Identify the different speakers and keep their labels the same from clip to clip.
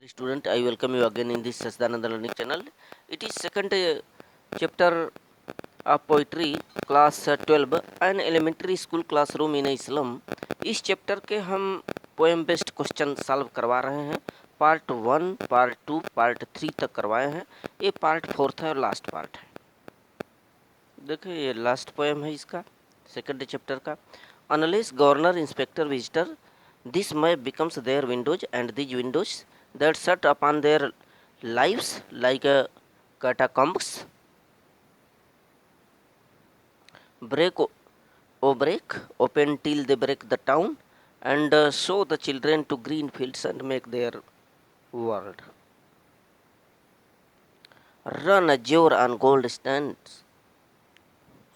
Speaker 1: Student, I welcome you again in this Sasdananda learning channel. It is second chapter of poetry, class 12 and elementary school classroom in Islam. इस chapter के हम poem based question solve करवा रहे हैं। Part 1, part 2, part 3 तक करवाए हैं। ये पार्ट 4 है और लास्ट पार्ट है। देखिए ये लास्ट पोएम है इसका, सेकंड चैप्टर का। Unless governor inspector visitor this may becomes their windows, and these windows that shut upon their lives like a catacombs break break open till they break the town and show the children to green fields and make their world run azure on gold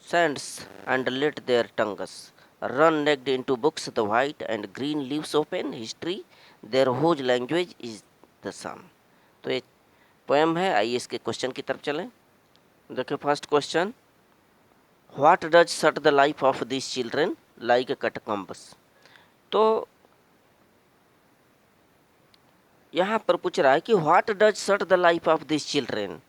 Speaker 1: sands and let their tongues run naked into books the white and green leaves open history their whose language is the sun। तो ये poem है। आइए इसके question की तरफ चलें। देखिए first question, what does shut the life of this children like a catacombs. तो यहाँ पर पूछ रहा है कि what does shut the life of this children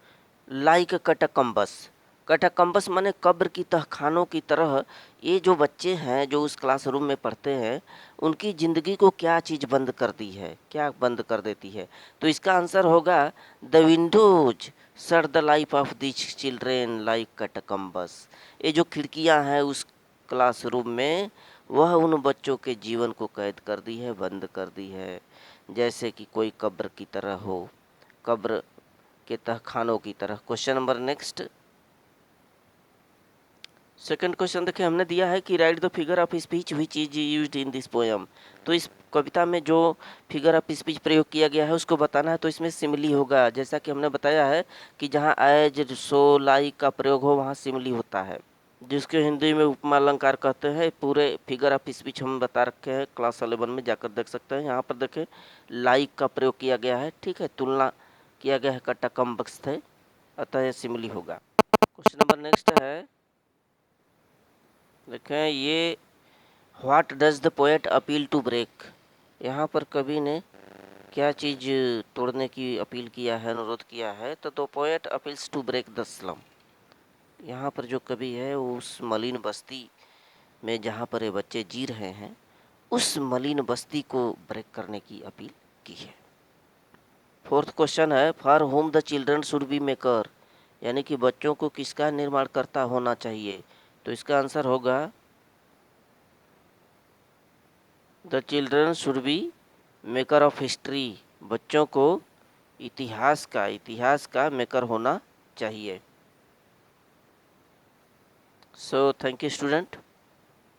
Speaker 1: like catacombs. Catacombs माने कब्र की तहखानों की तरह ये जो बच्चे हैं जो उस क्लासरूम में पढ़ते हैं उनकी ज़िंदगी को क्या चीज़ बंद कर दी है, क्या बंद कर देती है। तो इसका आंसर होगा the windows shut the life of this children like catacombs. ये जो खिड़कियां हैं उस क्लासरूम में वह उन बच्चों के जीवन को कैद कर दी है, बंद कर दी है, जैसे कि कोई कब्र की तरह हो, कब्र के तहखानों की तरह। Question number next, second question देखिए हमने दिया है कि right the figure of speech which is used in this poem. तो इस कविता में जो फिगर ऑफ स्पीच प्रयोग किया गया है उसको बताना है। तो इसमें सिमिली होगा, जैसा कि हमने बताया है कि जहाँ एज, सो, लाइक का प्रयोग हो वहाँ सिमिली होता है, जिसके हिंदी में उपमा अलंकार कहते हैं। पूरे फिगर ऑफ स्पीच हम बता रखे हैं, क्लास 11 में जाकर देख सकते हैं। यहाँ पर देखें लाइक का प्रयोग किया गया है, ठीक है, तुलना किया गया है कटकम्बस थे, अतः यह सिमिली होगा। क्वेश्चन नंबर नेक्स्ट है, देखें ये what does the poet appeal to break. यहाँ पर कवि ने क्या चीज़ तोड़ने की अपील किया है, अनुरोध किया है। तो poet appeals to break the slum. यहाँ पर जो कवि है वो उस मलिन बस्ती में जहाँ पर ये बच्चे जी रहे हैं उस मलिन बस्ती को ब्रेक करने की अपील की है। फोर्थ क्वेश्चन है, for home the children should be maker, यानी कि बच्चों को किसका निर्माणकर्ता होना चाहिए। तो इसका आंसर होगा the children should be maker of history. बच्चों को इतिहास का मेकर होना चाहिए। So thank you student.